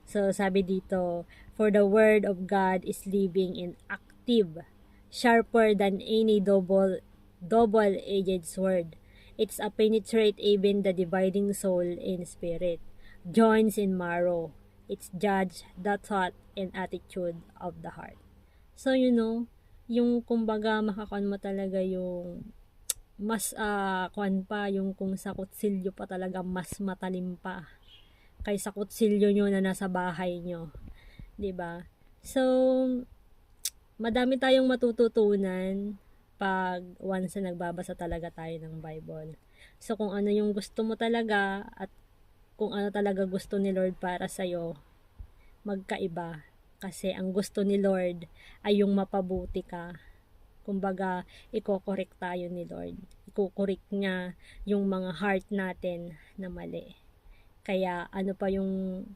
So, sabi dito, for the word of God is living and active, sharper than any double-edged sword. It's a penetrate even the dividing soul and spirit, joins in marrow. It's judge the thought and attitude of the heart. So, yung kumbaga makakuan mo talaga yung mas kuan pa yung kung sa kutsilyo pa talaga mas matalim pa kaysa kutsilyo nyo na nasa bahay nyo, 'di ba? So, madami tayong matututunan pag once na nagbabasa talaga tayo ng Bible. So, kung ano yung gusto mo talaga at kung ano talaga gusto ni Lord para sa'yo, magkaiba. Kasi ang gusto ni Lord ay yung mapabuti ka. Kumbaga, iko-correct tayo ni Lord. Iko-correct niya yung mga heart natin na mali. Kaya ano pa yung